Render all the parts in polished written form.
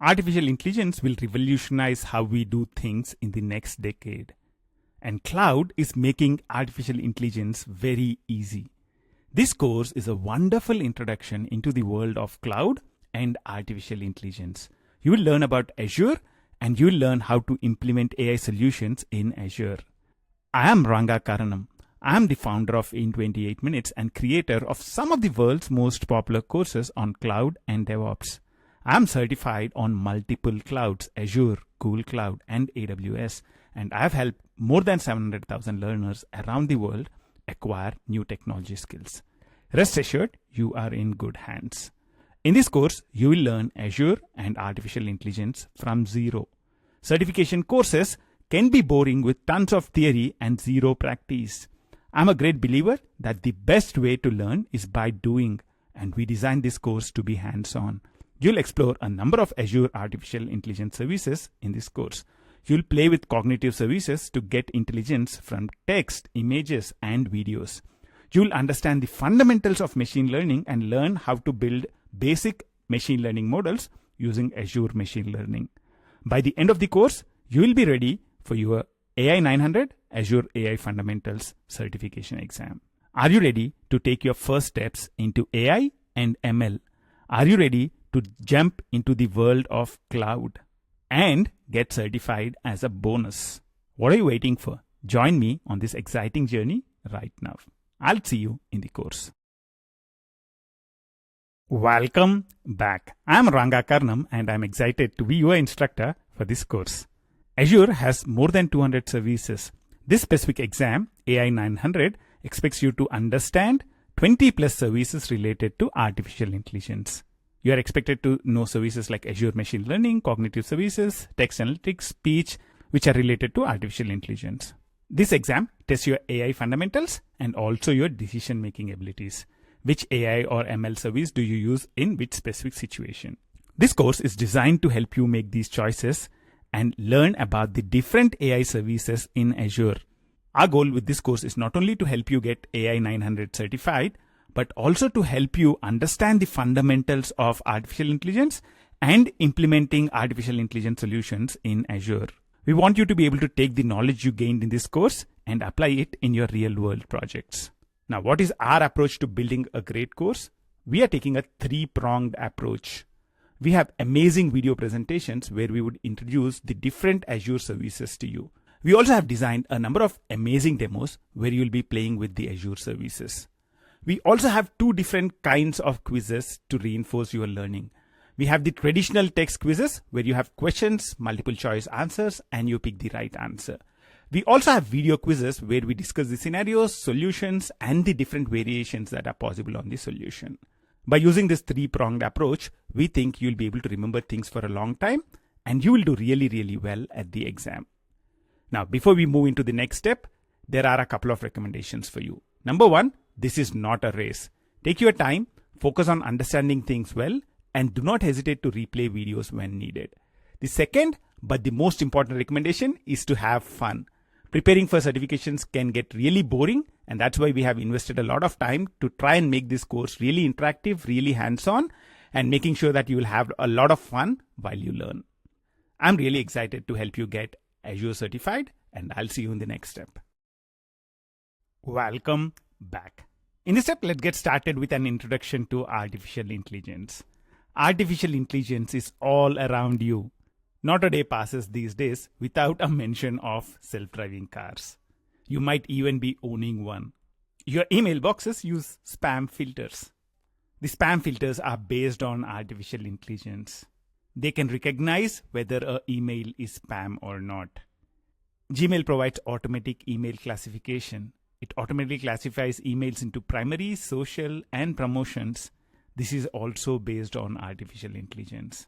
Artificial intelligence will revolutionize how we do things in the next decade. And cloud is making artificial intelligence very easy. This course is a wonderful introduction into the world of cloud and artificial intelligence. You will learn about Azure and you will learn how to implement AI solutions in Azure. I am Ranga Karanam. I am the founder of In 28 Minutes and creator of some of the world's most popular courses on cloud and DevOps. I am certified on multiple clouds, Azure, Google Cloud, and AWS, and I have helped more than 700,000 learners around the world acquire new technology skills. Rest assured, you are in good hands. In this course, you will learn Azure and artificial intelligence from zero. Certification courses can be boring with tons of theory and zero practice. I'm a great believer that the best way to learn is by doing, and we designed this course to be hands-on. You'll explore a number of Azure artificial intelligence services in this course. You'll play with cognitive services to get intelligence from text, images, and videos. You'll understand the fundamentals of machine learning and learn how to build basic machine learning models using Azure Machine Learning. By the end of the course, you will be ready for your AI-900 Azure AI Fundamentals certification exam. Are you ready to take your first steps into AI and ML? Are you ready to jump into the world of cloud and get certified as a bonus? What are you waiting for? Join me on this exciting journey right now. I'll see you in the course. Welcome back. I'm Ranga Karnam and I'm excited to be your instructor for this course. Azure has more than 200 services. This specific exam, AI-900, expects you to understand 20 plus services related to artificial intelligence. You are expected to know services like Azure Machine Learning, cognitive services, text analytics, speech, which are related to artificial intelligence. This exam tests your AI fundamentals and also your decision-making abilities. Which AI or ML service do you use in which specific situation? This course is designed to help you make these choices and learn about the different AI services in Azure. Our goal with this course is not only to help you get AI-900 certified, but also to help you understand the fundamentals of artificial intelligence and implementing artificial intelligence solutions in Azure. We want you to be able to take the knowledge you gained in this course and apply it in your real-world projects. Now, what is our approach to building a great course? We are taking a three-pronged approach. We have amazing video presentations where we would introduce the different Azure services to you. We also have designed a number of amazing demos where you'll be playing with the Azure services. We also have two different kinds of quizzes to reinforce your learning. We have the traditional text quizzes where you have questions, multiple choice answers, and you pick the right answer. We also have video quizzes where we discuss the scenarios, solutions, and the different variations that are possible on the solution. By using this three-pronged approach, we think you'll be able to remember things for a long time and you will do really, really well at the exam. Now, before we move into the next step, there are a couple of recommendations for you. Number one, this is not a race. Take your time, focus on understanding things well, and do not hesitate to replay videos when needed. The second, but the most important recommendation is to have fun. Preparing for certifications can get really boring, and that's why we have invested a lot of time to try and make this course really interactive, really hands-on, and making sure that you will have a lot of fun while you learn. I'm really excited to help you get Azure certified, and I'll see you in the next step. Welcome back. In this step, let's get started with an introduction to artificial intelligence. Artificial intelligence is all around you. Not a day passes these days without a mention of self-driving cars. You might even be owning one. Your email boxes use spam filters. The spam filters are based on artificial intelligence. They can recognize whether an email is spam or not. Gmail provides automatic email classification. It automatically classifies emails into primary, social, and promotions. This is also based on artificial intelligence.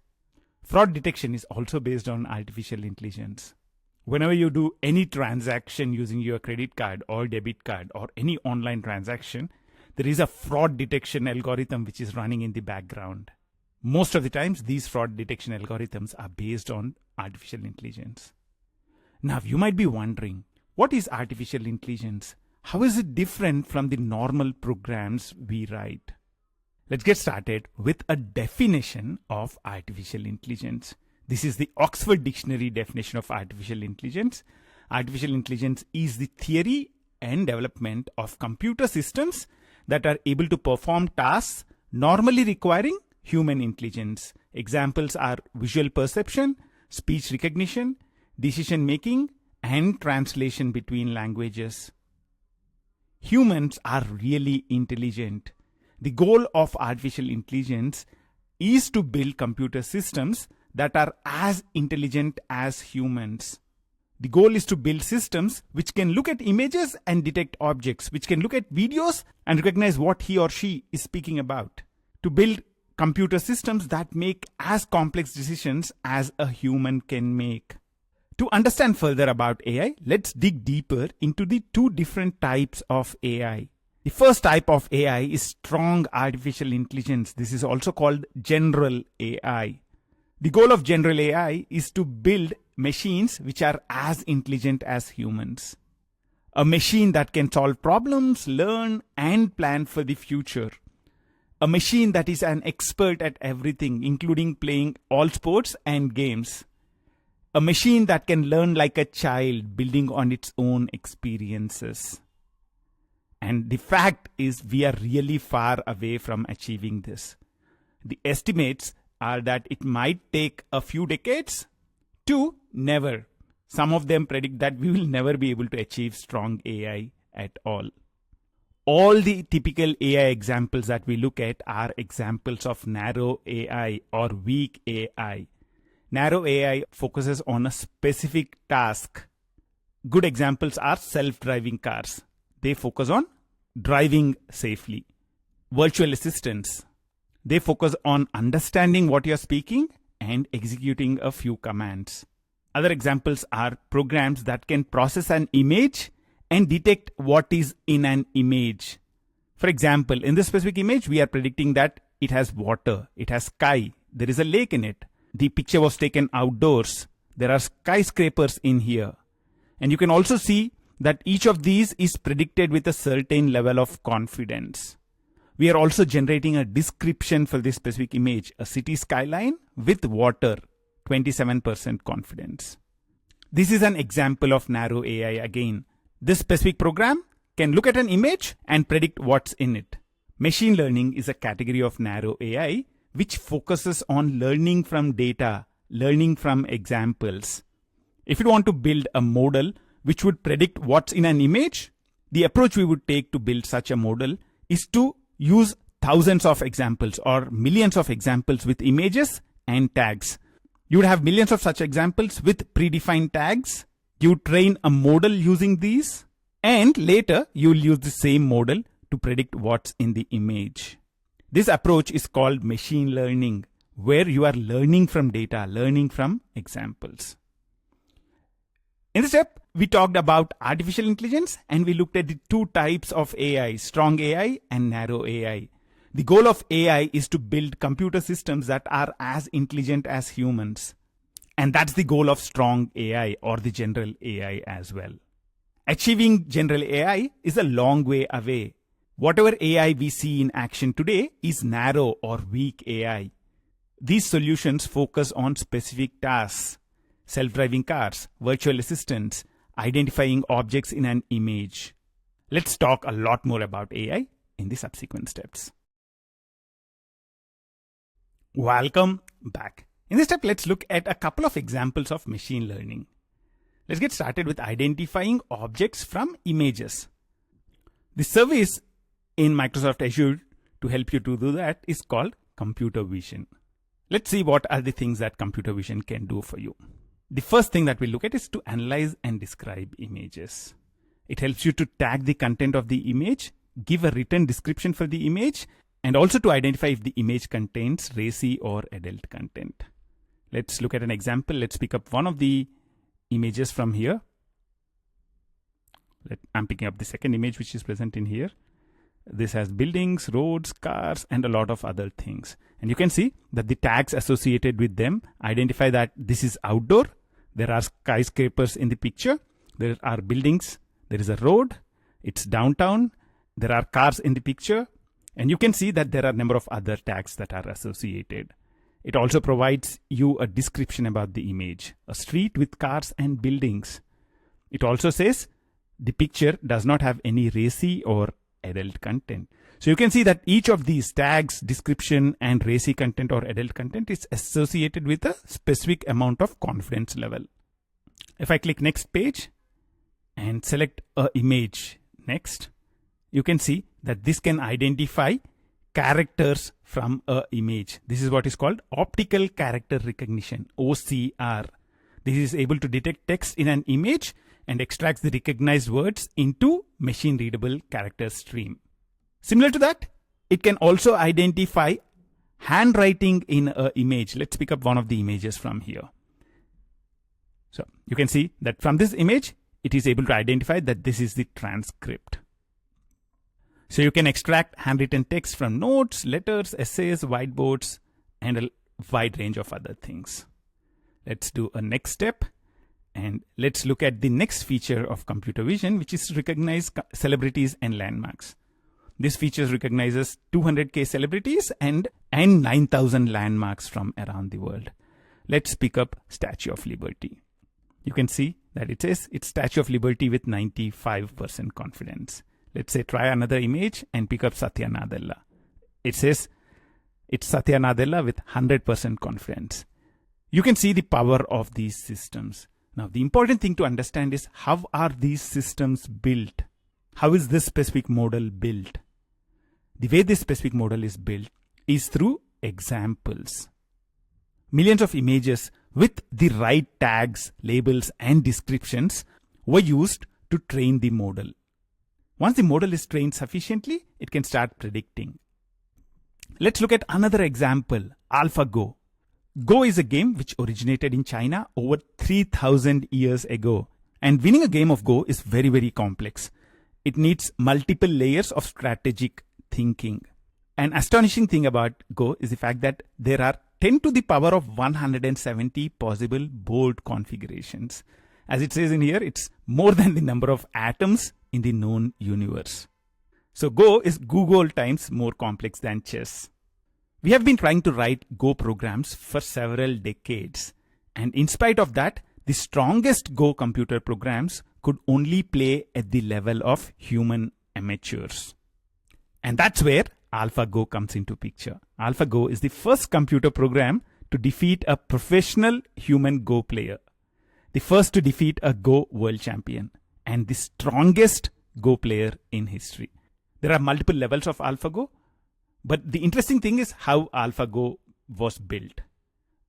Fraud detection is also based on artificial intelligence. Whenever you do any transaction using your credit card or debit card or any online transaction, there is a fraud detection algorithm which is running in the background. Most of the times, these fraud detection algorithms are based on artificial intelligence. Now, you might be wondering, what is artificial intelligence? How is it different from the normal programs we write? Let's get started with a definition of artificial intelligence. This is the Oxford Dictionary definition of artificial intelligence. Artificial intelligence is the theory and development of computer systems that are able to perform tasks normally requiring human intelligence. Examples are visual perception, speech recognition, decision making, and translation between languages. Humans are really intelligent. The goal of artificial intelligence is to build computer systems that are as intelligent as humans. The goal is to build systems which can look at images and detect objects, which can look at videos and recognize what he or she is speaking about. To build computer systems that make as complex decisions as a human can make. To understand further about AI, let's dig deeper into the two different types of AI. The first type of AI is strong artificial intelligence. This is also called general AI. The goal of general AI is to build machines which are as intelligent as humans. A machine that can solve problems, learn, and plan for the future. A machine that is an expert at everything, including playing all sports and games. A machine that can learn like a child, building on its own experiences. And the fact is, we are really far away from achieving this. The estimates are that it might take a few decades to never. Some of them predict that we will never be able to achieve strong AI at all. All the typical AI examples that we look at are examples of narrow AI or weak AI. Narrow AI focuses on a specific task. Good examples are self-driving cars. They focus on driving safely. Virtual assistants. They focus on understanding what you're speaking and executing a few commands. Other examples are programs that can process an image and detect what is in an image. For example, in this specific image, we are predicting that it has water, it has sky, there is a lake in it. The picture was taken outdoors. There are skyscrapers in here. And you can also see that each of these is predicted with a certain level of confidence. We are also generating a description for this specific image, a city skyline with water, 27% confidence. This is an example of narrow AI again. This specific program can look at an image and predict what's in it. Machine learning is a category of narrow AI which focuses on learning from data, learning from examples. If you want to build a model which would predict what's in an image, the approach we would take to build such a model is to use thousands of examples or millions of examples with images and tags. You would have millions of such examples with predefined tags. You train a model using these, and later you will use the same model to predict what's in the image. This approach is called machine learning, where you are learning from data, learning from examples. In this step, we talked about artificial intelligence and we looked at the two types of AI, strong AI and narrow AI. The goal of AI is to build computer systems that are as intelligent as humans. And that's the goal of strong AI or the general AI as well. Achieving general AI is a long way away. Whatever AI we see in action today is narrow or weak AI. These solutions focus on specific tasks, self-driving cars, virtual assistants, identifying objects in an image. Let's talk a lot more about AI in the subsequent steps. Welcome back. In this step, let's look at a couple of examples of machine learning. Let's get started with identifying objects from images. The service in Microsoft Azure to help you to do that is called computer vision. Let's see what are the things that computer vision can do for you. The first thing that we'll look at is to analyze and describe images. It helps you to tag the content of the image, give a written description for the image, and also to identify if the image contains racy or adult content. Let's look at an example. Let's pick up one of the images from here. I'm picking up the second image which is present in here. This has buildings, roads, cars, and a lot of other things. And you can see that the tags associated with them identify that this is outdoor. There are skyscrapers in the picture. There are buildings. There is a road. It's downtown. There are cars in the picture. And you can see that there are a number of other tags that are associated. It also provides you a description about the image, a street with cars and buildings. It also says the picture does not have any racy or adult content. So you can see that each of these tags, description and racy content or adult content is associated with a specific amount of confidence level. If I click next page and select a image next, you can see that this can identify characters from a image. This is what is called optical character recognition, OCR. This is able to detect text in an image and extracts the recognized words into machine readable character stream. Similar to that, it can also identify handwriting in an image. Let's pick up one of the images from here. So you can see that from this image, it is able to identify that this is the transcript. So you can extract handwritten text from notes, letters, essays, whiteboards, and a wide range of other things. Let's do a next step. And let's look at the next feature of computer vision, which is to recognize celebrities and landmarks. This feature recognizes 200K celebrities and 9,000 landmarks from around the world. Let's pick up Statue of Liberty. You can see that it says it's Statue of Liberty with 95% confidence. Let's say try another image and pick up Satya Nadella. It says it's Satya Nadella with 100% confidence. You can see the power of these systems. Now, the important thing to understand is how are these systems built? How is this specific model built? The way this specific model is built is through examples. Millions of images with the right tags, labels, and descriptions were used to train the model. Once the model is trained sufficiently, it can start predicting. Let's look at another example, AlphaGo. Go is a game which originated in China over 3,000 years ago. And winning a game of Go is very, very complex. It needs multiple layers of strategic thinking. An astonishing thing about Go is the fact that there are 10 to the power of 170 possible board configurations. As it says in here, it's more than the number of atoms in the known universe. So Go is Google times more complex than chess. We have been trying to write Go programs for several decades. And in spite of that, the strongest Go computer programs could only play at the level of human amateurs. And that's where AlphaGo comes into picture. AlphaGo is the first computer program to defeat a professional human Go player. The first to defeat a Go world champion. And the strongest Go player in history. There are multiple levels of AlphaGo. But the interesting thing is how AlphaGo was built.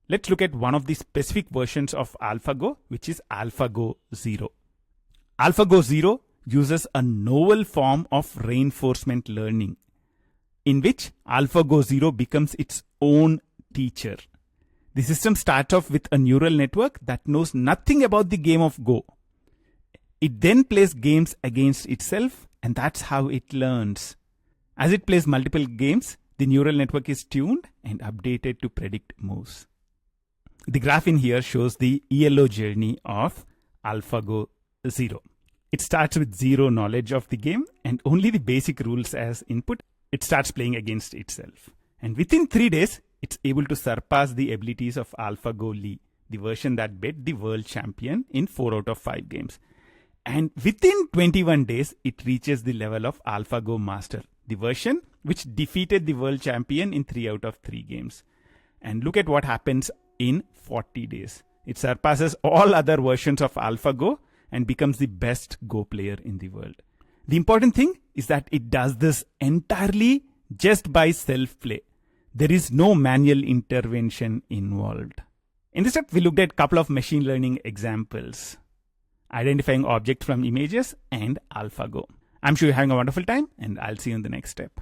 Let's look at one of the specific versions of AlphaGo, which is AlphaGo 0. AlphaGo 0 uses a novel form of reinforcement learning, in which AlphaGo 0 becomes its own teacher. The system starts off with a neural network that knows nothing about the game of Go. It then plays games against itself, and that's how it learns. As it plays multiple games, the neural network is tuned and updated to predict moves. The graph in here shows the ELO journey of AlphaGo 0. It starts with zero knowledge of the game and only the basic rules as input. It starts playing against itself. And within 3 days, it's able to surpass the abilities of AlphaGo Lee, the version that beat the world champion in 4 out of 5 games. And within 21 days, it reaches the level of AlphaGo Master, the version which defeated the world champion in 3 out of 3 games. And look at what happens in 40 days. It surpasses all other versions of AlphaGo and becomes the best Go player in the world. The important thing is that it does this entirely just by self-play. There is no manual intervention involved. In this step, we looked at a couple of machine learning examples, identifying objects from images and AlphaGo. I'm sure you're having a wonderful time, and I'll see you in the next step.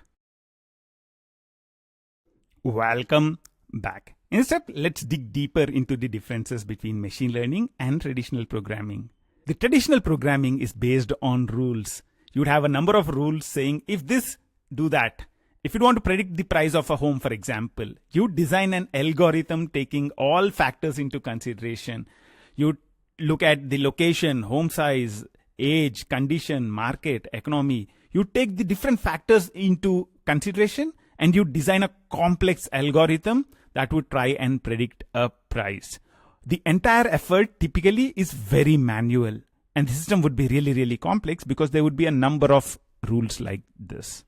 Welcome back. In this step, let's dig deeper into the differences between machine learning and traditional programming. The traditional programming is based on rules. You would have a number of rules saying, if this, do that. If you want to predict the price of a home, for example, you design an algorithm taking all factors into consideration. You look at the location, home size, age, condition, market, economy. You take the different factors into consideration and you design a complex algorithm that would try and predict a price. The entire effort typically is very manual, and the system would be really, really complex because there would be a number of rules like this.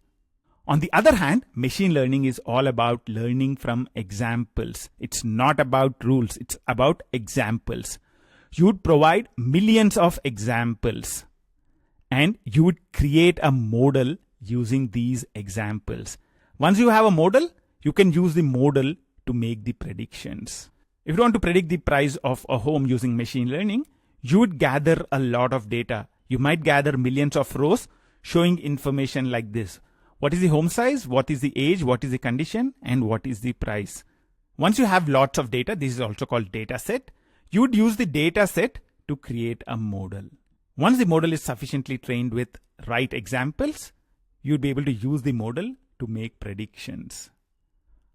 On the other hand, machine learning is all about learning from examples. It's not about rules, it's about examples. You would provide millions of examples and you would create a model using these examples. Once you have a model, you can use the model to make the predictions. If you want to predict the price of a home using machine learning, you would gather a lot of data. You might gather millions of rows showing information like this. What is the home size? What is the age? What is the condition? And what is the price? Once you have lots of data, this is also called data set. You would use the data set to create a model. Once the model is sufficiently trained with right examples, you'd be able to use the model to make predictions.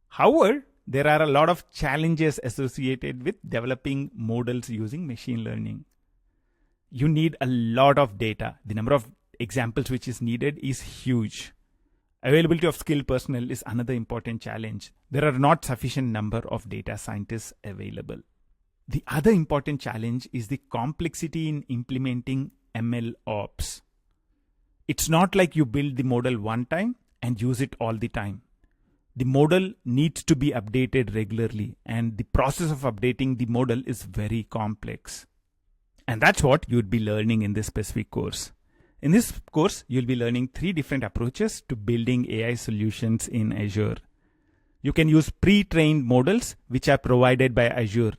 However, there are a lot of challenges associated with developing models using machine learning. You need a lot of data. The number of examples which is needed is huge. Availability of skilled personnel is another important challenge. There are not sufficient number of data scientists available. The other important challenge is the complexity in implementing ML ops. It's not like you build the model one time and use it all the time. The model needs to be updated regularly, and the process of updating the model is very complex. And that's what you'd be learning in this specific course. In this course, you'll be learning 3 different approaches to building AI solutions in Azure. You can use pre-trained models which are provided by Azure.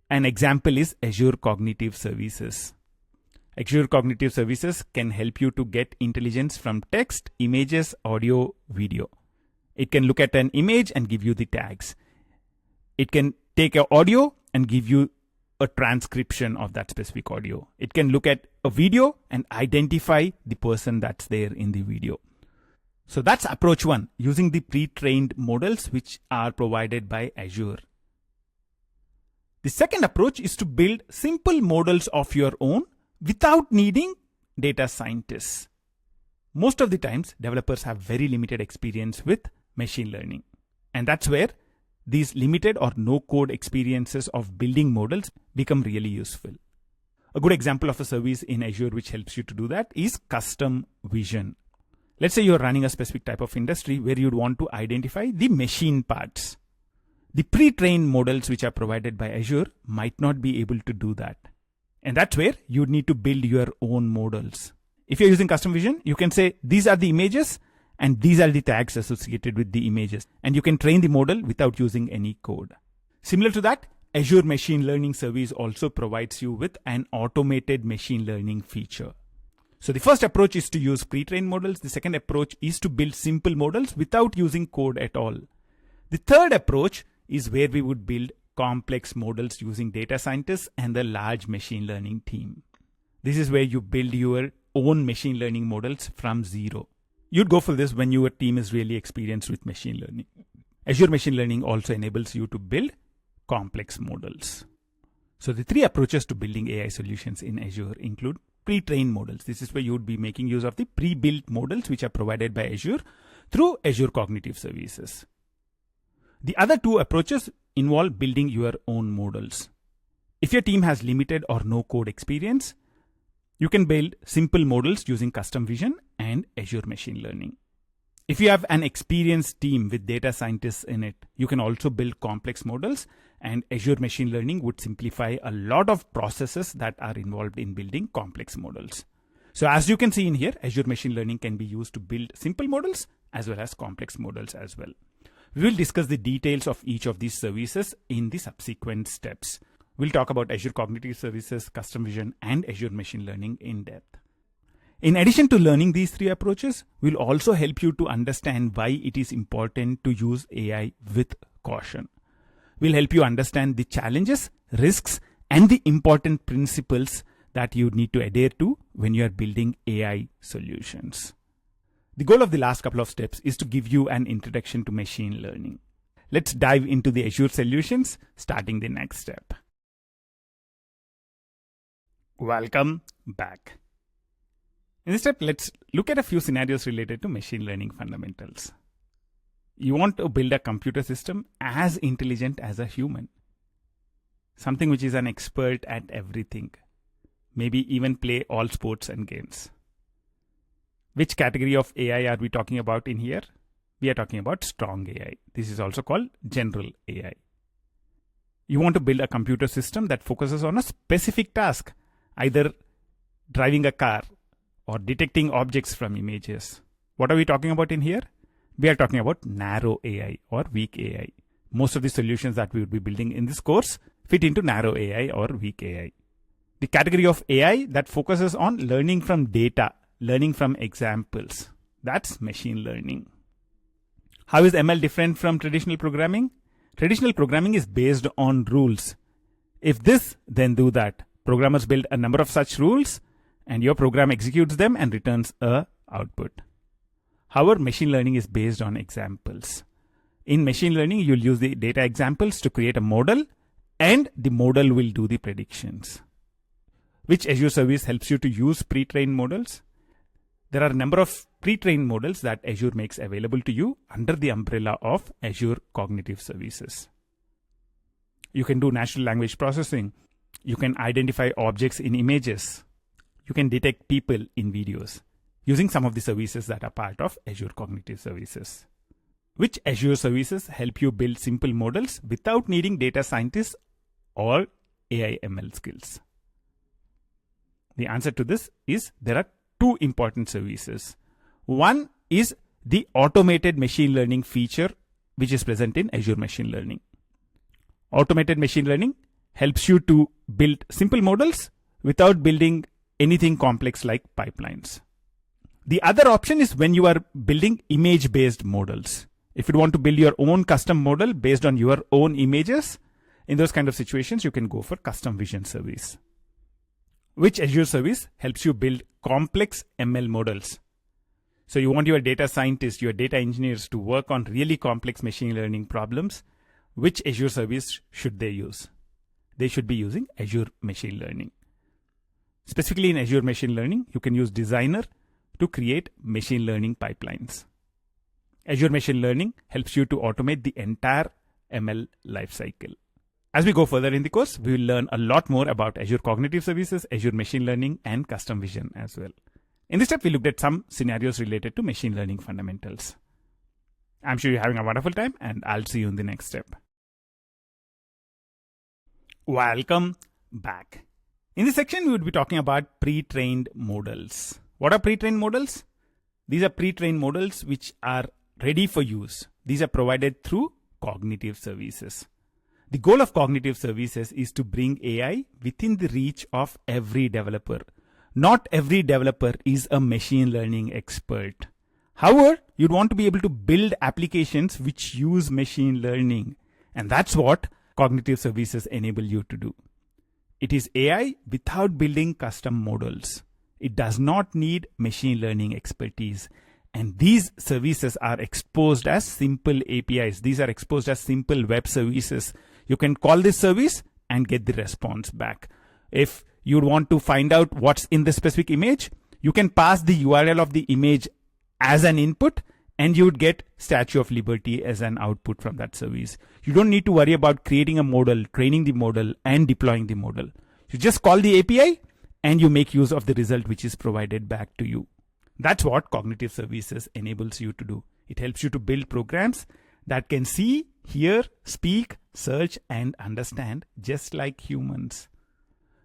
An example is Azure Cognitive Services. Azure Cognitive Services can help you to get intelligence from text, images, audio, video. It can look at an image and give you the tags. It can take your audio and give you a transcription of that specific audio. It can look at a video and identify the person that's there in the video. So that's approach 1, using the pre-trained models which are provided by Azure. The second approach is to build simple models of your own without needing data scientists. Most of the times, developers have very limited experience with machine learning. And that's where these limited or no code experiences of building models become really useful. A good example of a service in Azure which helps you to do that is custom vision. Let's say you're running a specific type of industry where you'd want to identify the machine parts. The pre-trained models which are provided by Azure might not be able to do that. And that's where you'd need to build your own models. If you're using custom vision, you can say these are the images and these are the tags associated with the images. And you can train the model without using any code. Similar to that, Azure Machine Learning Service also provides you with an automated machine learning feature. So the first approach is to use pre-trained models. The second approach is to build simple models without using code at all. The third approach is where we would build complex models using data scientists and a large machine learning team. This is where you build your own machine learning models from zero. You'd go for this when your team is really experienced with machine learning. Azure Machine Learning also enables you to build complex models. So the 3 approaches to building AI solutions in Azure include pre-trained models. This is where you would be making use of the pre-built models which are provided by Azure through Azure Cognitive Services. The other 2 approaches involve building your own models. If your team has limited or no code experience, you can build simple models using custom vision and Azure Machine Learning. If you have an experienced team with data scientists in it, you can also build complex models, and Azure Machine Learning would simplify a lot of processes that are involved in building complex models. So as you can see in here, Azure Machine Learning can be used to build simple models as well as complex models as well. We will discuss the details of each of these services in the subsequent steps. We'll talk about Azure Cognitive Services, Custom Vision, and Azure Machine Learning in depth. In addition to learning these 3 approaches, we'll also help you to understand why it is important to use AI with caution. We'll help you understand the challenges, risks, and the important principles that you need to adhere to when you are building AI solutions. The goal of the last couple of steps is to give you an introduction to machine learning. Let's dive into the Azure solutions, starting the next step. Welcome back. In this step, let's look at a few scenarios related to machine learning fundamentals. You want to build a computer system as intelligent as a human. Something which is an expert at everything. Maybe even play all sports and games. Which category of AI are we talking about in here? We are talking about strong AI. This is also called general AI. You want to build a computer system that focuses on a specific task, either driving a car or detecting objects from images. What are we talking about in here? We are talking about narrow AI or weak AI. Most of the solutions that we would be building in this course fit into narrow AI or weak AI. The category of AI that focuses on learning from data, learning from examples. That's machine learning. How is ML different from traditional programming? Traditional programming is based on rules. If this, then do that. Programmers build a number of such rules and your program executes them and returns a output. However, machine learning is based on examples. In machine learning, you'll use the data examples to create a model and the model will do the predictions. Which Azure service helps you to use pre-trained models? There are a number of pre-trained models that Azure makes available to you under the umbrella of Azure Cognitive Services. You can do natural language processing. You can identify objects in images. You can detect people in videos using some of the services that are part of Azure Cognitive Services. Which Azure services help you build simple models without needing data scientists or AI ML skills? The answer to this is there are two important services. One is the automated machine learning feature, which is present in Azure Machine Learning. Automated machine learning helps you to build simple models without building anything complex like pipelines. The other option is when you are building image-based models. If you want to build your own custom model based on your own images, in those kind of situations, you can go for custom vision service. Which Azure service helps you build complex ML models? So you want your data scientists, your data engineers to work on really complex machine learning problems. Which Azure service should they use? They should be using Azure Machine Learning. Specifically in Azure Machine Learning, you can use Designer to create machine learning pipelines. Azure Machine Learning helps you to automate the entire ML lifecycle. As we go further in the course, we will learn a lot more about Azure Cognitive Services, Azure Machine Learning, and Custom Vision as well. In this step, we looked at some scenarios related to machine learning fundamentals. I'm sure you're having a wonderful time, and I'll see you in the next step. Welcome back. In this section, we would be talking about pre-trained models. What are pre-trained models? These are pre-trained models which are ready for use. These are provided through cognitive services. The goal of cognitive services is to bring AI within the reach of every developer. Not every developer is a machine learning expert. However, you'd want to be able to build applications which use machine learning. And that's what cognitive services enable you to do. It is AI without building custom models. It does not need machine learning expertise. And these services are exposed as simple APIs. These are exposed as simple web services. You can call this service and get the response back. If you want to find out what's in the specific image, you can pass the URL of the image as an input and you would get Statue of Liberty as an output from that service. You don't need to worry about creating a model, training the model, and deploying the model. You just call the API and you make use of the result which is provided back to you. That's what cognitive services enables you to do. It helps you to build programs that can see, hear, speak, search, and understand just like humans.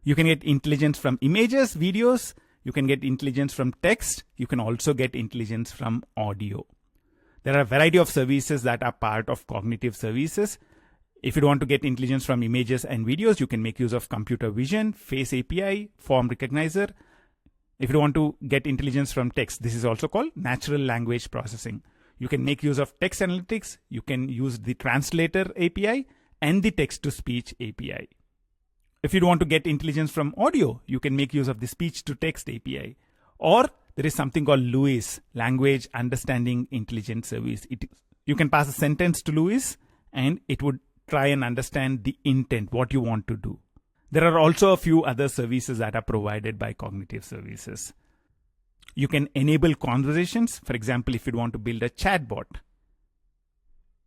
You can get intelligence from images, videos. You can get intelligence from text. You can also get intelligence from audio. There are a variety of services that are part of cognitive services. If you want to get intelligence from images and videos, you can make use of computer vision, face API, form recognizer. If you want to get intelligence from text, this is also called natural language processing. You can make use of text analytics. You can use the translator API and the text-to-speech API. If you want to get intelligence from audio, you can make use of the speech-to-text API. Or there is something called LUIS, Language Understanding Intelligence Service. You can pass a sentence to LUIS and it would try and understand the intent, what you want to do. There are also a few other services that are provided by cognitive services. You can enable conversations. For example, if you want to build a chatbot,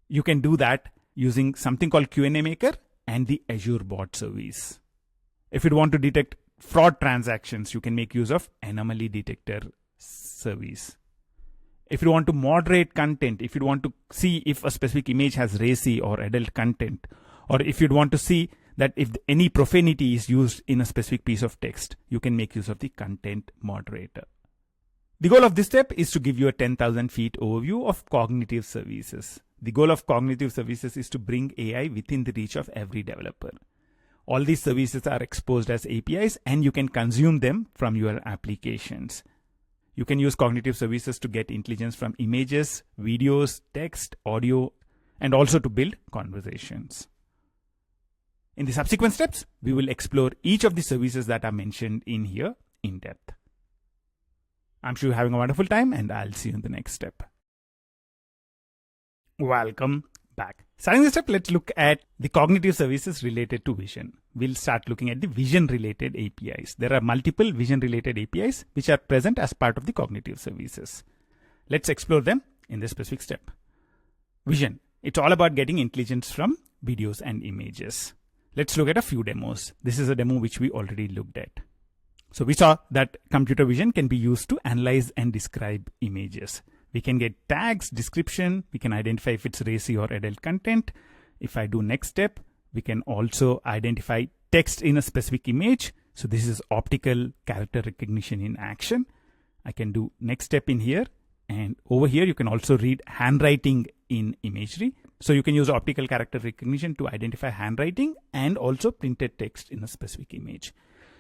you can do that using something called Q&A Maker and the Azure bot service. If you want to detect fraud transactions, you can make use of anomaly detector service. If you want to moderate content, if you want to see if a specific image has racy or adult content, or if you'd want to see that if any profanity is used in a specific piece of text, you can make use of the content moderator. The goal of this step is to give you a 10,000 feet overview of cognitive services. The goal of cognitive services is to bring AI within the reach of every developer. All these services are exposed as APIs and you can consume them from your applications. You can use cognitive services to get intelligence from images, videos, text, audio, and also to build conversations. In the subsequent steps, we will explore each of the services that are mentioned in here in depth. I'm sure you're having a wonderful time and I'll see you in the next step. Welcome back. Starting this step, let's look at the cognitive services related to vision. We'll start looking at the vision related APIs. There are multiple vision related APIs which are present as part of the cognitive services. Let's explore them in this specific step. Vision. It's all about getting intelligence from videos and images. Let's look at a few demos. This is a demo which we already looked at. So we saw that computer vision can be used to analyze and describe images. We can get tags, description, we can identify if it's racy or adult content. If I do next step, we can also identify text in a specific image. So this is optical character recognition in action. I can do next step in here, and over here you can also read handwriting in imagery. So you can use optical character recognition to identify handwriting and also printed text in a specific image.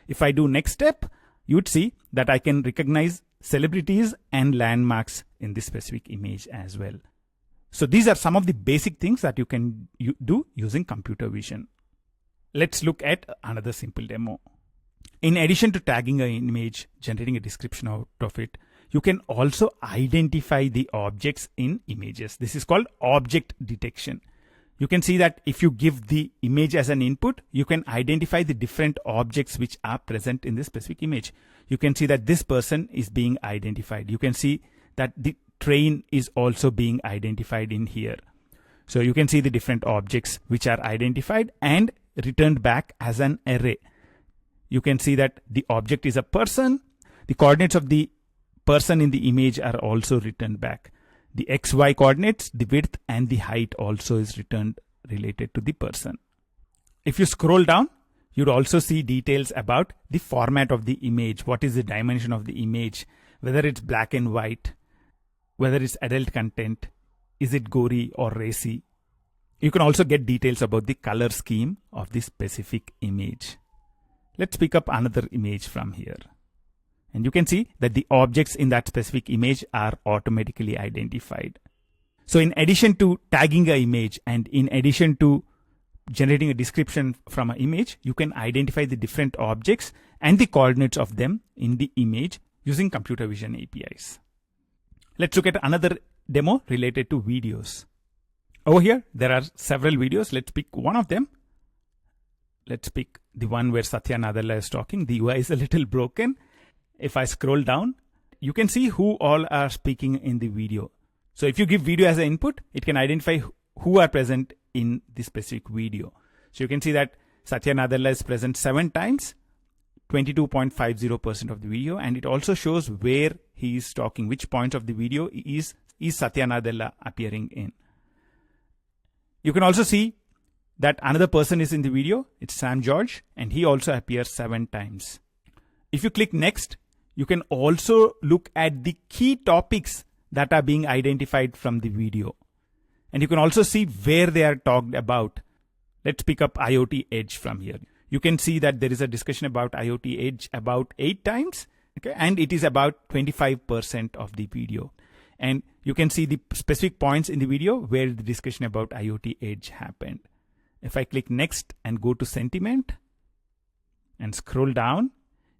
If I do next step, you would see that I can recognize celebrities and landmarks in this specific image as well. So these are some of the basic things that you can do using computer vision. Let's look at another simple demo. In addition to tagging an image, generating a description out of it, you can also identify the objects in images. This is called object detection. You can see that if you give the image as an input, you can identify the different objects which are present in this specific image. You can see that this person is being identified. You can see that the train is also being identified in here. So you can see the different objects which are identified and returned back as an array. You can see that the object is a person. The coordinates of the person in the image are also returned back. The XY coordinates, the width and the height also is returned related to the person. If you scroll down, you'd also see details about the format of the image. What is the dimension of the image? Whether it's black and white, whether it's adult content, is it gory or racy? You can also get details about the color scheme of the specific image. Let's pick up another image from here. And you can see that the objects in that specific image are automatically identified. So in addition to tagging an image and in addition to generating a description from an image, you can identify the different objects and the coordinates of them in the image using computer vision APIs. Let's look at another demo related to videos. Over here, there are several videos. Let's pick one of them. Let's pick the one where Satya Nadella is talking. The UI is a little broken. If I scroll down, you can see who all are speaking in the video. So if you give video as an input, it can identify who are present in the specific video. So you can see that Satya Nadella is present 7 times, 22.50% of the video, and it also shows where he is talking, which points of the video is Satya Nadella appearing in. You can also see that another person is in the video. It's Sam George, and he also appears 7 times. If you click next, you can also look at the key topics that are being identified from the video. And you can also see where they are talked about. Let's pick up IoT Edge from here. You can see that there is a discussion about IoT Edge about 8 times, okay? And it is about 25% of the video. And you can see the specific points in the video where the discussion about IoT Edge happened. If I click next and go to sentiment and scroll down,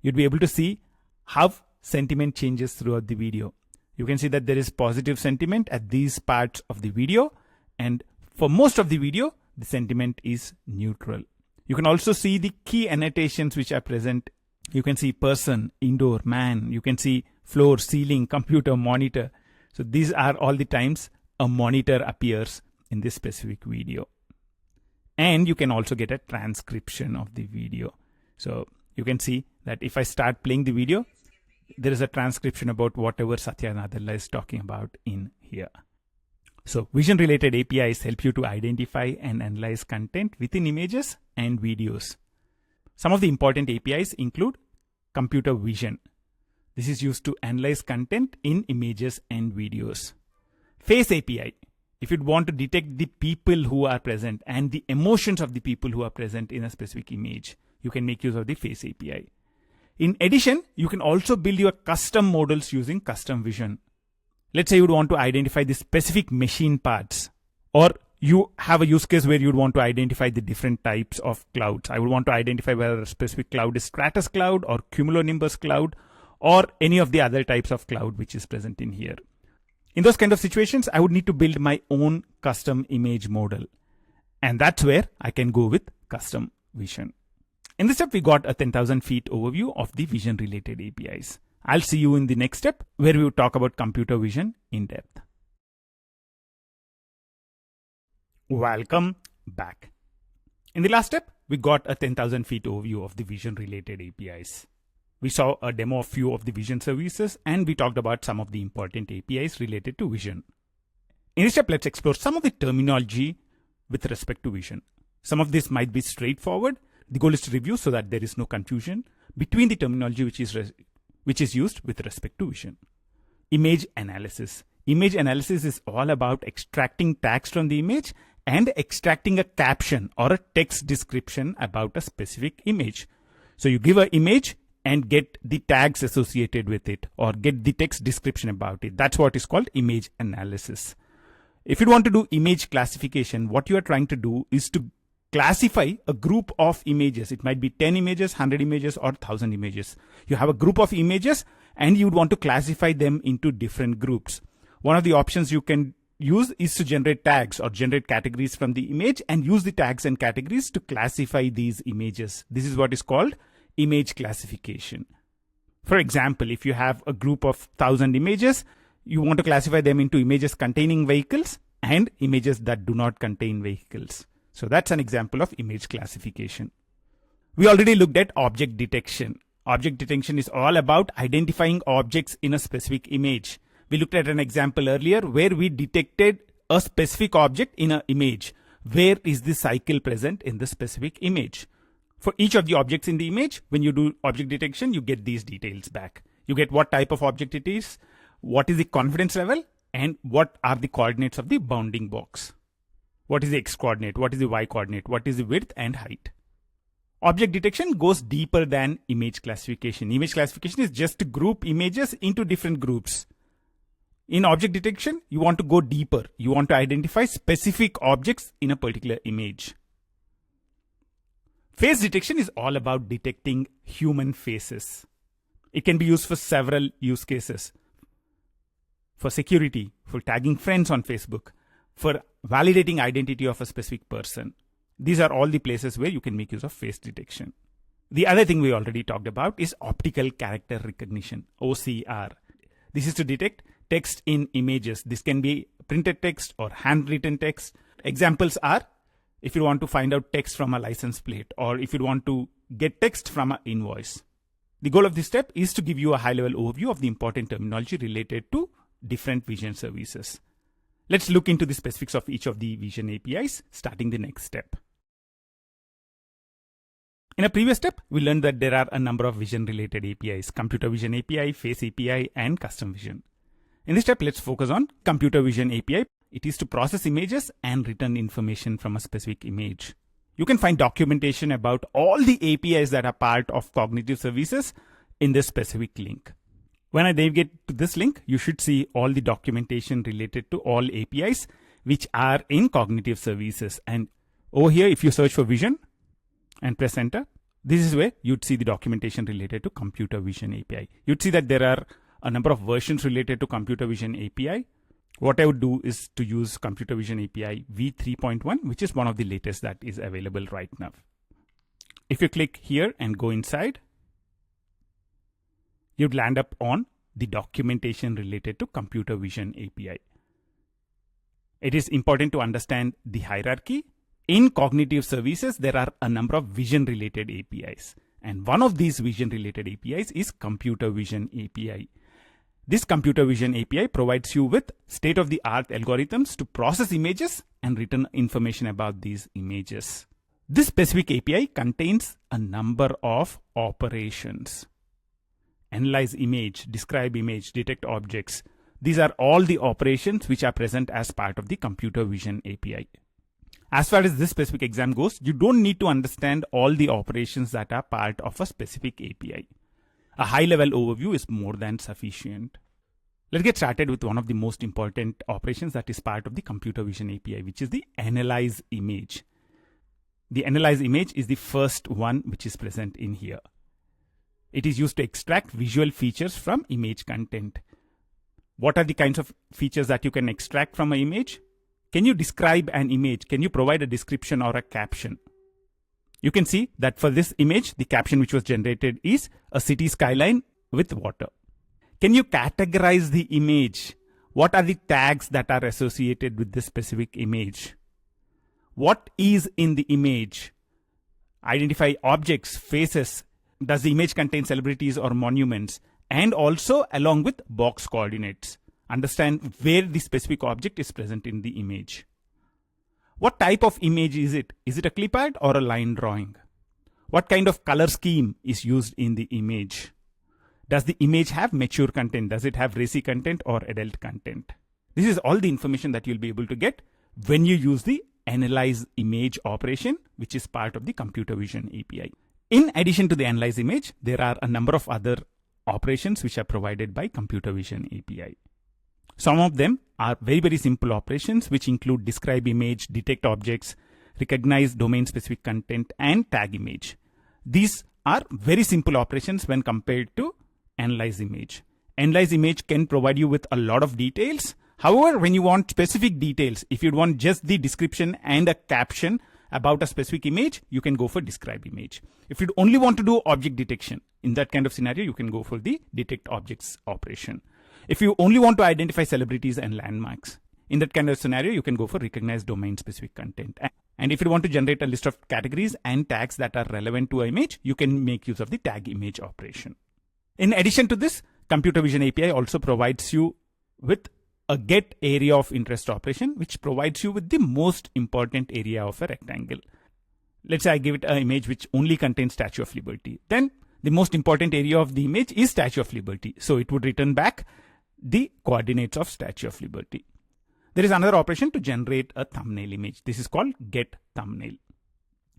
you'd be able to see how sentiment changes throughout the video. You can see that there is positive sentiment at these parts of the video, and for most of the video, the sentiment is neutral. You can also see the key annotations which are present. You can see person, indoor, man. You can see floor, ceiling, computer, monitor. So these are all the times a monitor appears in this specific video. And you can also get a transcription of the video. So you can see that if I start playing the video, there is a transcription about whatever Satya Nadella is talking about in here. So vision related APIs help you to identify and analyze content within images and videos. Some of the important APIs include computer vision. This is used to analyze content in images and videos. Face API. If you want to detect the people who are present and the emotions of the people who are present in a specific image, you can make use of the Face API. In addition, you can also build your custom models using custom vision. Let's say you would want to identify the specific machine parts, or you have a use case where you'd want to identify the different types of clouds. I would want to identify whether a specific cloud is Stratus cloud or cumulonimbus cloud or any of the other types of cloud which is present in here. In those kind of situations, I would need to build my own custom image model. And that's where I can go with custom vision. In this step, we got a 10,000 feet overview of the vision related APIs. I'll see you in the next step where we will talk about computer vision in depth. Welcome back. In the last step, we got a 10,000 feet overview of the vision related APIs. We saw a demo of few of the vision services and we talked about some of the important APIs related to vision. In this step, let's explore some of the terminology with respect to vision. Some of this might be straightforward. The goal is to review so that there is no confusion between the terminology which is used with respect to vision. Image analysis. Image analysis is all about extracting tags from the image and extracting a caption or a text description about a specific image. So you give an image and get the tags associated with it or get the text description about it. That's what is called image analysis. If you want to do image classification, what you are trying to do is to classify a group of images. It might be 10 images, 100 images, or 1,000 images. You have a group of images and you would want to classify them into different groups. One of the options you can use is to generate tags or generate categories from the image and use the tags and categories to classify these images. This is what is called image classification. For example, if you have a group of 1,000 images, you want to classify them into images containing vehicles and images that do not contain vehicles. So that's an example of image classification. We already looked at object detection. Object detection is all about identifying objects in a specific image. We looked at an example earlier where we detected a specific object in an image. Where is the cycle present in the specific image? For each of the objects in the image, when you do object detection, you get these details back. You get what type of object it is, what is the confidence level, and what are the coordinates of the bounding box. What is the x coordinate? What is the y coordinate? What is the width and height? Object detection goes deeper than image classification. Image classification is just to group images into different groups. In object detection, you want to go deeper. You want to identify specific objects in a particular image. Face detection is all about detecting human faces. It can be used for several use cases. For security, for tagging friends on Facebook, for validating identity of a specific person. These are all the places where you can make use of face detection. The other thing we already talked about is optical character recognition, OCR. This is to detect text in images. This can be printed text or handwritten text. Examples are if you want to find out text from a license plate or if you want to get text from an invoice. The goal of this step is to give you a high-level overview of the important terminology related to different vision services. Let's look into the specifics of each of the vision APIs, starting the next step. In a previous step, we learned that there are a number of vision-related APIs, computer vision API, face API, and custom vision. In this step, let's focus on computer vision API. It is to process images and return information from a specific image. You can find documentation about all the APIs that are part of cognitive services in this specific link. When I navigate to this link, you should see all the documentation related to all APIs which are in cognitive services. And over here, if you search for vision and press enter, this is where you'd see the documentation related to computer vision API. You'd see that there are a number of versions related to computer vision API. What I would do is to use computer vision API v3.1, which is one of the latest that is available right now. If you click here and go inside, you'd land up on the documentation related to computer vision API. It is important to understand the hierarchy. In cognitive services, there are a number of vision related APIs. And one of these vision related APIs is computer vision API. This computer vision API provides you with state-of-the-art algorithms to process images and return information about these images. This specific API contains a number of operations. Analyze image, describe image, detect objects. These are all the operations which are present as part of the computer vision API. As far as this specific exam goes, you don't need to understand all the operations that are part of a specific API. A high-level overview is more than sufficient. Let's get started with one of the most important operations that is part of the computer vision API, which is the analyze image. The analyze image is the first one which is present in here. It is used to extract visual features from image content. What are the kinds of features that you can extract from an image? Can you describe an image? Can you provide a description or a caption? You can see that for this image, the caption which was generated is a city skyline with water. Can you categorize the image? What are the tags that are associated with this specific image? What is in the image? Identify objects, faces. Does the image contain celebrities or monuments? And also along with box coordinates. Understand where the specific object is present in the image. What type of image is it? Is it a clip art or a line drawing? What kind of color scheme is used in the image? Does the image have mature content? Does it have racy content or adult content? This is all the information that you'll be able to get when you use the analyze image operation, which is part of the computer vision API. In addition to the analyze image, there are a number of other operations which are provided by computer vision API. Some of them are very, very simple operations which include describe image, detect objects, recognize domain specific content, and tag image. These are very simple operations when compared to analyze image. Analyze image can provide you with a lot of details. However, when you want specific details, if you want just the description and a caption about a specific image, you can go for describe image. If you only want to do object detection, in that kind of scenario, you can go for the detect objects operation. If you only want to identify celebrities and landmarks, in that kind of scenario, you can go for recognize domain specific content. And if you want to generate a list of categories and tags that are relevant to an image, you can make use of the tag image operation. In addition to this, computer vision API also provides you with a get area of interest operation, which provides you with the most important area of a rectangle. Let's say I give it an image which only contains Statue of Liberty. Then the most important area of the image is Statue of Liberty. So it would return back the coordinates of Statue of Liberty. There is another operation to generate a thumbnail image. This is called get thumbnail.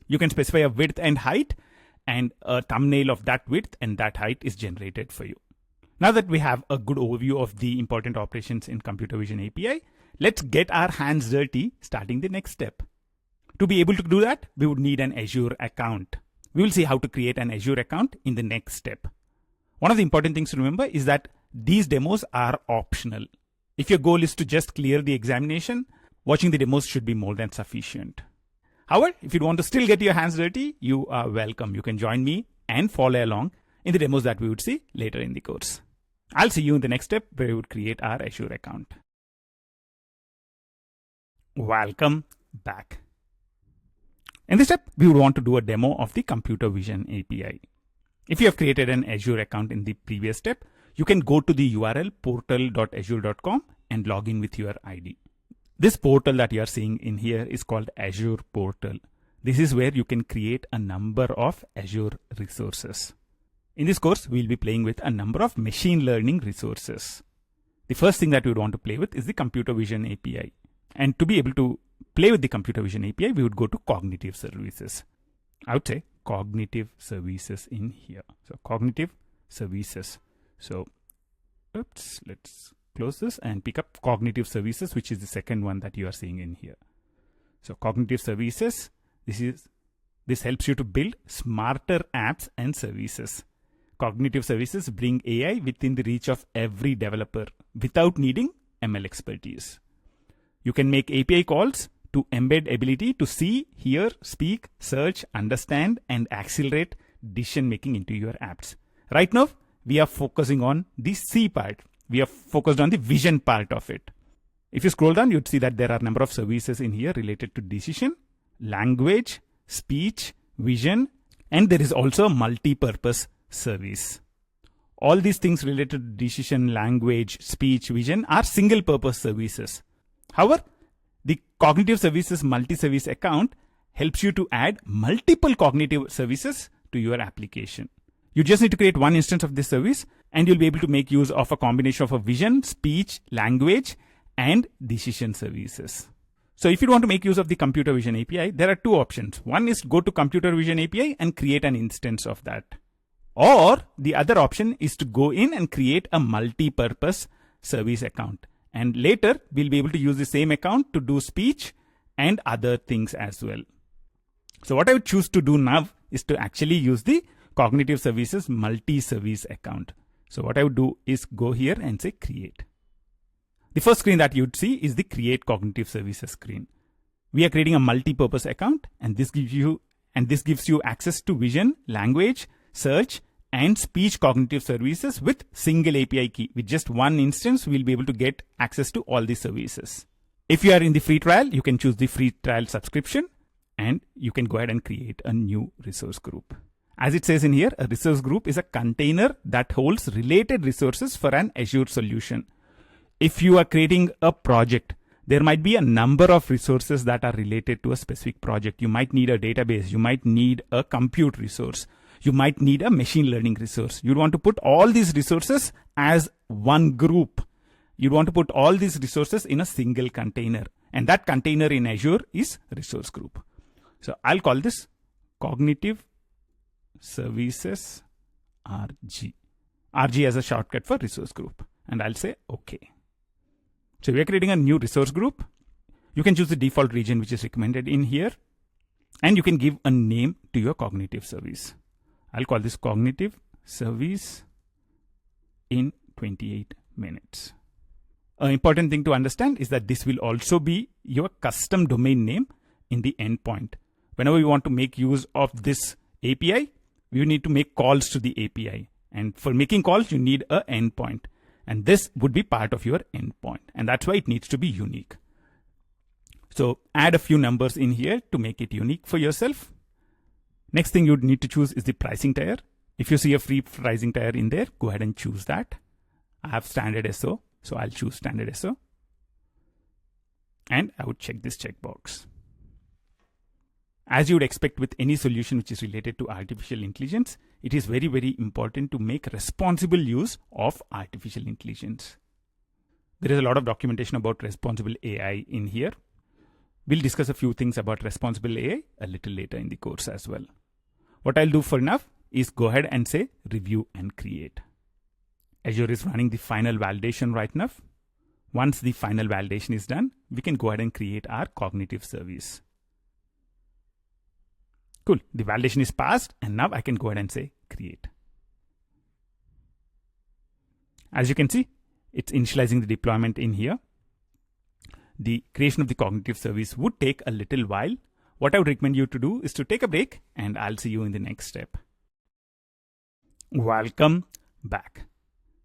You can specify a width and height, and a thumbnail of that width and that height is generated for you. Now that we have a good overview of the important operations in computer vision API, let's get our hands dirty starting the next step. To be able to do that, we would need an Azure account. We will see how to create an Azure account in the next step. One of the important things to remember is that these demos are optional. If your goal is to just clear the examination, watching the demos should be more than sufficient. However, if you want to still get your hands dirty, you are welcome. You can join me and follow along in the demos that we would see later in the course. I'll see you in the next step where we would create our Azure account. Welcome back. In this step, we would want to do a demo of the computer vision API. If you have created an Azure account in the previous step, you can go to the URL portal.azure.com and log in with your ID. This portal that you are seeing in here is called Azure Portal. This is where you can create a number of Azure resources. In this course, we'll be playing with a number of machine learning resources. The first thing that we would want to play with is the computer vision API. And to be able to play with the computer vision API, we would go to cognitive services. I would say cognitive services in here. So cognitive services. So, let's close this and pick up cognitive services, which is the second one that you are seeing in here. So cognitive services, this helps you to build smarter apps and services. Cognitive services bring AI within the reach of every developer without needing ML expertise. You can make API calls to embed ability to see, hear, speak, search, understand, and accelerate decision making into your apps. Right now, we are focusing on the C part. We are focused on the vision part of it. If you scroll down, you'd see that there are a number of services in here related to decision, language, speech, vision, and there is also a multi-purpose service. All these things related to decision, language, speech, vision are single-purpose services. However, the cognitive services multi-service account helps you to add multiple cognitive services to your application. You just need to create one instance of this service and you'll be able to make use of a combination of a vision, speech, language, and decision services. So if you want to make use of the computer vision API, there are two options. One is go to computer vision API and create an instance of that. Or the other option is to go in and create a multi-purpose service account. And later we'll be able to use the same account to do speech and other things as well. So what I would choose to do now is to actually use the cognitive services multi-service account. So what I would do is go here and say create. The first screen that you'd see is the create cognitive services screen. We are creating a multi-purpose account and this gives you access to vision, language, search, and speech cognitive services with single API key. With just one instance, we'll be able to get access to all these services. If you are in the free trial, you can choose the free trial subscription and you can go ahead and create a new resource group. As it says in here, a resource group is a container that holds related resources for an Azure solution. If you are creating a project, there might be a number of resources that are related to a specific project. You might need a database. You might need a compute resource. You might need a machine learning resource. You'd want to put all these resources as one group. You'd want to put all these resources in a single container. And that container in Azure is resource group. So I'll call this Cognitive Services RG. RG as a shortcut for resource group. And I'll say OK. So we are creating a new resource group. You can choose the default region which is recommended in here. And you can give a name to your cognitive service. I'll call this Cognitive Service in 28 minutes. An important thing to understand is that this will also be your custom domain name in the endpoint. Whenever you want to make use of this API, you need to make calls to the API. And for making calls, you need an endpoint. And this would be part of your endpoint. And that's why it needs to be unique. So add a few numbers in here to make it unique for yourself. Next thing you'd need to choose is the pricing tier. If you see a free pricing tier in there, go ahead and choose that. I have standard SO, so I'll choose standard SO. And I would check this checkbox. As you would expect with any solution which is related to artificial intelligence, it is very, very important to make responsible use of artificial intelligence. There is a lot of documentation about responsible AI in here. We'll discuss a few things about responsible AI a little later in the course as well. What I'll do for now is go ahead and say review and create. Azure is running the final validation right now. Once the final validation is done, we can go ahead and create our cognitive service. Cool. The validation is passed and now I can go ahead and say create. As you can see, it's initializing the deployment in here. The creation of the cognitive service would take a little while. What I would recommend you to do is to take a break and I'll see you in the next step. Welcome back.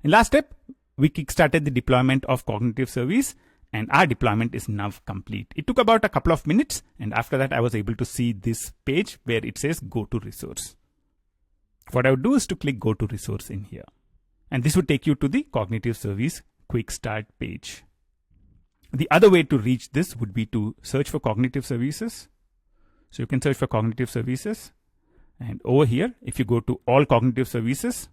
In last step, we kickstarted the deployment of cognitive service and our deployment is now complete. It took about a couple of minutes and after that I was able to see this page where it says go to resource. What I would do is to click go to resource in here. And this would take you to the cognitive service quick start page. The other way to reach this would be to search for cognitive services. So you can search for cognitive services. And over here, if you go to all cognitive services,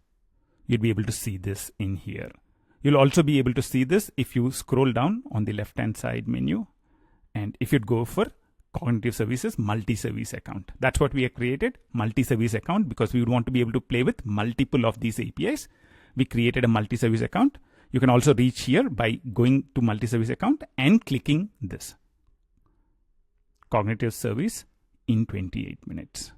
you'll be able to see this in here. You'll also be able to see this if you scroll down on the left-hand side menu. And if you'd go for cognitive services multi-service account. That's what we have created, multi-service account, because we would want to be able to play with multiple of these APIs. We created a multi-service account. You can also reach here by going to multi-service account and clicking this. Cognitive service in 28 minutes.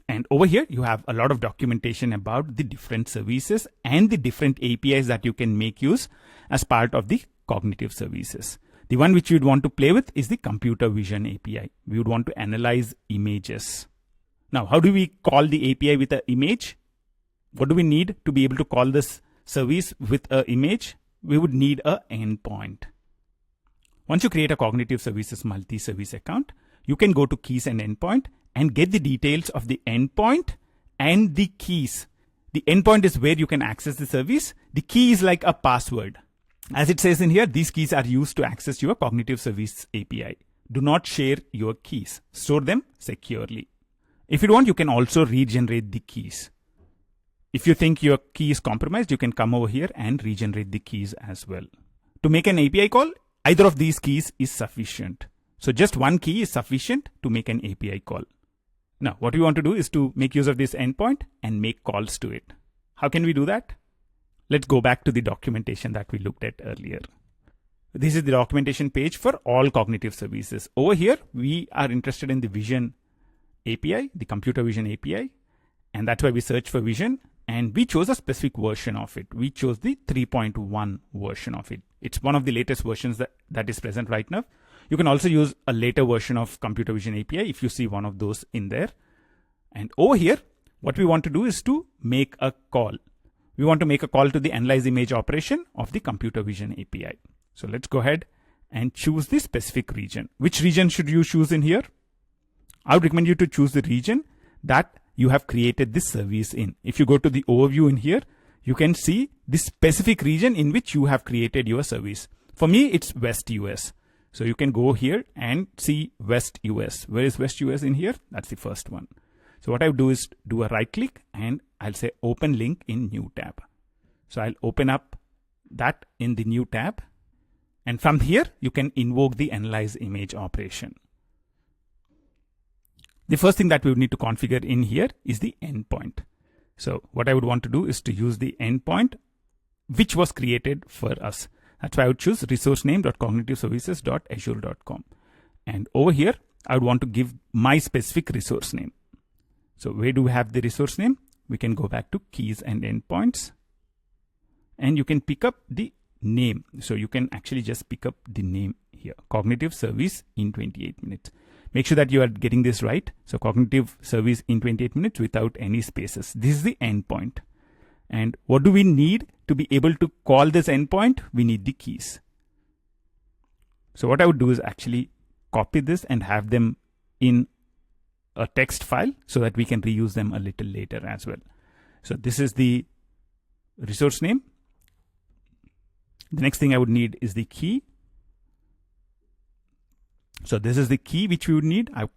And over here, you have a lot of documentation about the different services and the different APIs that you can make use as part of the cognitive services. The one which you'd want to play with is the computer vision API. We would want to analyze images. Now, how do we call the API with an image? What do we need to be able to call this service with an image? We would need an endpoint. Once you create a Cognitive Services multi-service account, you can go to keys and endpoint and get the details of the endpoint and the keys. The endpoint is where you can access the service. The key is like a password. As it says in here, these keys are used to access your Cognitive Service API. Do not share your keys. Store them securely. If you want, you can also regenerate the keys. If you think your key is compromised, you can come over here and regenerate the keys as well. To make an API call, either of these keys is sufficient. So just one key is sufficient to make an API call. Now, what we want to do is to make use of this endpoint and make calls to it. How can we do that? Let's go back to the documentation that we looked at earlier. This is the documentation page for all cognitive services. Over here, we are interested in the Vision API, the computer vision API, and that's why we search for Vision, and we chose a specific version of it. We chose the 3.1 version of it. It's one of the latest versions that is present right now. You can also use a later version of computer vision API if you see one of those in there. And over here, what we want to do is to make a call. We want to make a call to the analyze image operation of the computer vision API. So let's go ahead and choose the specific region. Which region should you choose in here? I would recommend you to choose the region that you have created this service in. If you go to the overview in here, you can see the specific region in which you have created your service. For me, it's West US. So you can go here and see West US. Where is West US in here? That's the first one. So what I would do is do a right click and I'll say open link in new tab. So I'll open up that in the new tab. And from here, you can invoke the analyze image operation. The first thing that we would need to configure in here is the endpoint. So what I would want to do is to use the endpoint which was created for us. That's why I would choose resourcename.cognitiveservices.azure.com. And over here, I would want to give my specific resource name. So where do we have the resource name? We can go back to keys and endpoints. And you can pick up the name. So you can actually just pick up the name here. Cognitive Service in 28 minutes. Make sure that you are getting this right. So Cognitive Service in 28 minutes without any spaces. This is the endpoint. And what do we need to be able to call this endpoint? We need the keys. So what I would do is actually copy this and have them in a text file so that we can reuse them a little later as well. So this is the resource name. The next thing I would need is the key. So this is the key which we would need. I've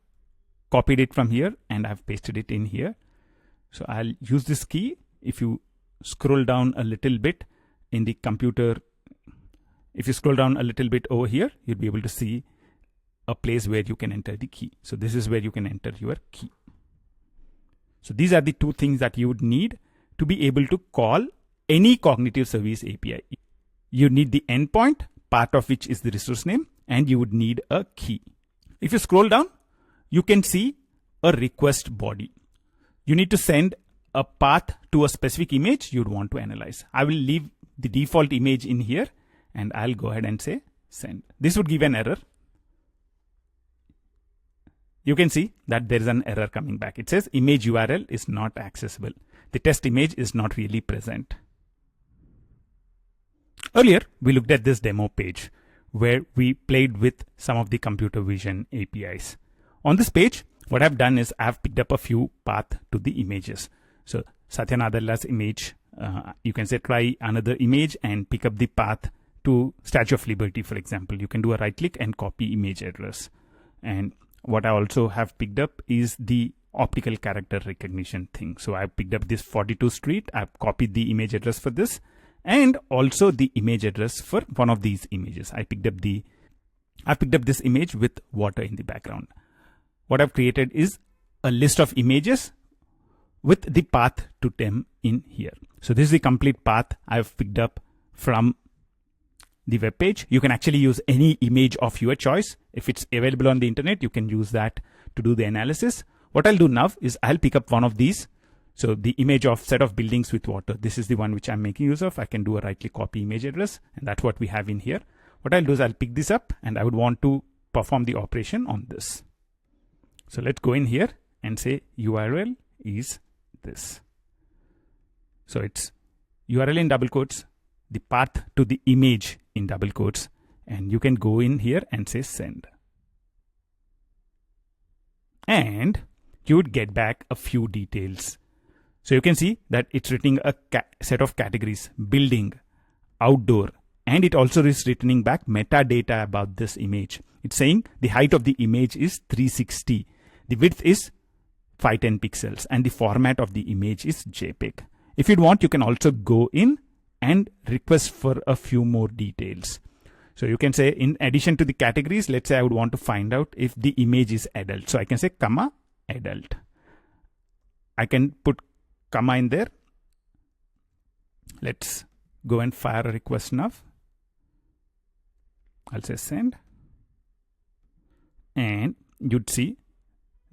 copied it from here and I've pasted it in here. So I'll use this key. If you scroll down a little bit in the computer, if you scroll down a little bit over here, you'll be able to see a place where you can enter the key. So this is where you can enter your key. So these are the two things that you would need to be able to call any cognitive service API. You need the endpoint, part of which is the resource name, and you would need a key. If you scroll down, you can see a request body. You need to send a path to a specific image you'd want to analyze. I will leave the default image in here and I'll go ahead and say send. This would give an error. You can see that there is an error coming back. It says image URL is not accessible. The test image is not really present. Earlier, we looked at this demo page where we played with some of the computer vision APIs. On this page, what I've done is I've picked up a few paths to the images. So Satya Nadella's image, you can say try another image and pick up the path to Statue of Liberty, for example. You can do a right click and copy image address. And what I also have picked up is the optical character recognition thing. So I've picked up this 42 Street. I've copied the image address for this and also the image address for one of these images. I picked up this image with water in the background. What I've created is a list of images with the path to them in here. So this is the complete path I've picked up from the web page. You can actually use any image of your choice. If it's available on the internet, you can use that to do the analysis. What I'll do now is I'll pick up one of these. So the image of set of buildings with water. This is the one which I'm making use of. I can do a right click copy image address and that's what we have in here. What I'll do is I'll pick this up and I would want to perform the operation on this. So let's go in here and say URL is this. So it's URL in double quotes, the path to the image in double quotes, and you can go in here and say send. And you would get back a few details. So you can see that it's returning a set of categories: building, outdoor, and it also is returning back metadata about this image. It's saying the height of the image is 360, the width is 510 pixels, and the format of the image is JPEG. If you want, you can also go in and request for a few more details. So you can say, in addition to the categories, let's say I would want to find out if the image is adult. So I can say comma adult. I can put comma in there. Let's go and fire a request now. I'll say send. And you'd see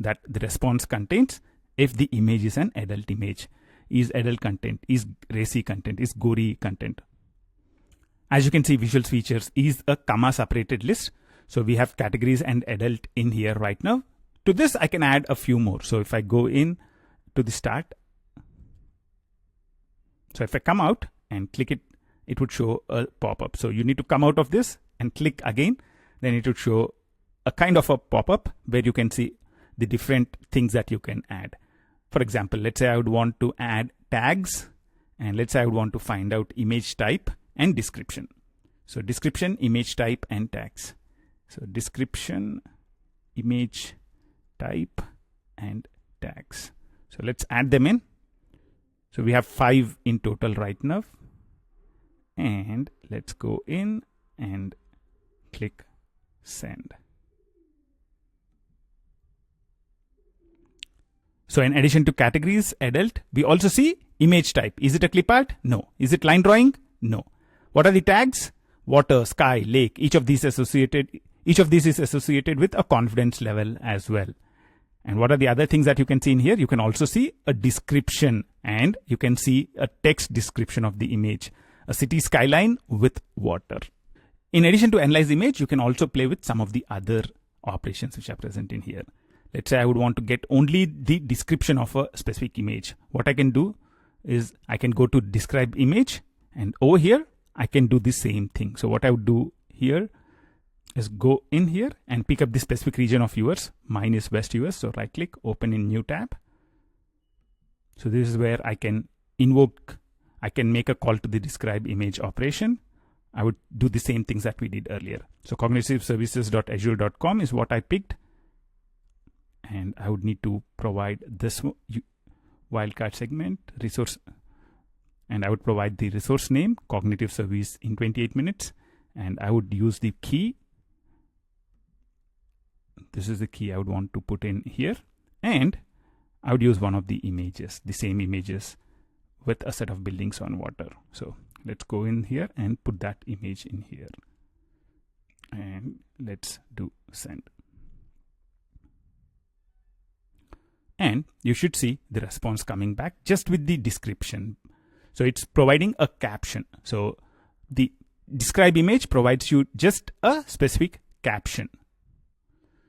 that the response contains if the image is an adult image, is adult content, is racy content, is gory content. As you can see, visual features is a comma separated list. So we have categories and adult in here right now. To this, I can add a few more. So if I go in to the start, so if I come out and click it, it would show a pop-up. So you need to come out of this and click again. Then it would show a kind of a pop-up where you can see the different things that you can add. For example, let's say I would want to add tags, and let's say I would want to find out image type and description. So description, image type, and tags. So description, image type, and tags. So let's add them in. So we have 5 in total right now. And let's go in and click send. So in addition to categories, adult, we also see image type. Is it a clip art? No. Is it line drawing? No. What are the tags? Water, sky, lake. Each of these is associated with a confidence level as well. And what are the other things that you can see in here? You can also see a description, and you can see a text description of the image. A city skyline with water. In addition to analyze the image, you can also play with some of the other operations which are present in here. Let's say I would want to get only the description of a specific image. What I can do is I can go to describe image, and over here I can do the same thing. So what I would do here is go in here and pick up the specific region of yours. Mine is West US. So right click, open in new tab. So this is where I can I can make a call to the describe image operation. I would do the same things that we did earlier. So cognitiveservices.azure.com is what I picked. And I would need to provide this wildcard segment resource. And I would provide the resource name, cognitive service, in 28 minutes. And I would use the key. This is the key I would want to put in here. And I would use one of the images, the same images with a set of buildings on water. So let's go in here and put that image in here. And let's do send. And you should see the response coming back just with the description. So it's providing a caption. So the describe image provides you just a specific caption.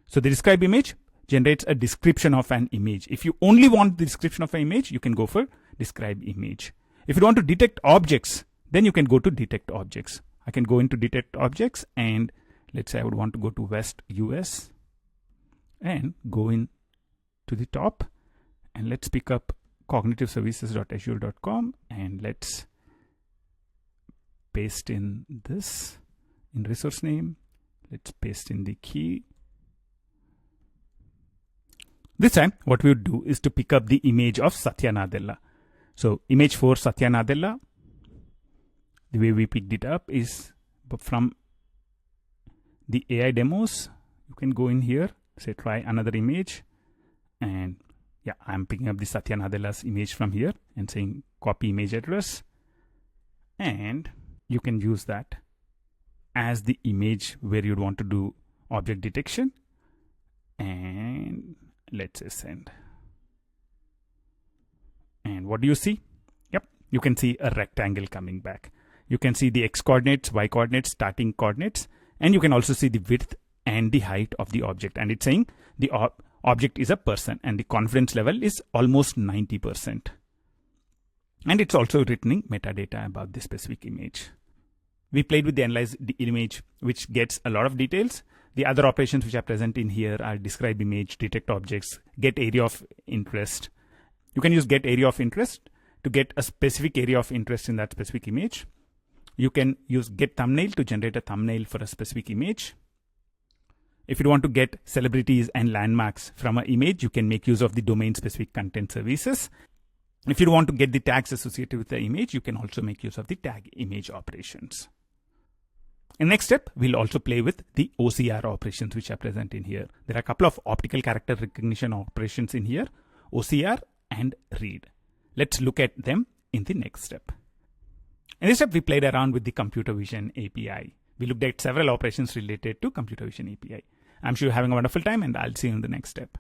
So the describe image generates a description of an image. If you only want the description of an image, you can go for describe image. If you want to detect objects, then you can go to detect objects. I can go into detect objects, and let's say I would want to go to West US and go in to the top, and let's pick up cognitiveservices.azure.com, and let's paste in this in resource name. Let's paste in the key. This time what we would do is to pick up the image of Satya Nadella. So image for Satya Nadella, the way we picked it up is from the AI demos. You can go in here, say try another image. And yeah, I'm picking up the Satya Nadella's image from here and saying copy image address. And you can use that as the image where you'd want to do object detection. And let's say send. And what do you see? Yep, you can see a rectangle coming back. You can see the X coordinates, Y coordinates, starting coordinates, and you can also see the width and the height of the object. And it's saying the object is a person, and the confidence level is almost 90%. And it's also returning metadata about this specific image. We played with the analyze the image, which gets a lot of details. The other operations which are present in here are describe image, detect objects, get area of interest. You can use get area of interest to get a specific area of interest in that specific image. You can use get thumbnail to generate a thumbnail for a specific image. If you want to get celebrities and landmarks from an image, you can make use of the domain specific content services. If you want to get the tags associated with the image, you can also make use of the tag image operations. In next step, we'll also play with the OCR operations which are present in here. There are a couple of optical character recognition operations in here, OCR and read. Let's look at them in the next step. In this step, we played around with the computer vision API. We looked at several operations related to computer vision API. I'm sure you're having a wonderful time, and I'll see you in the next step.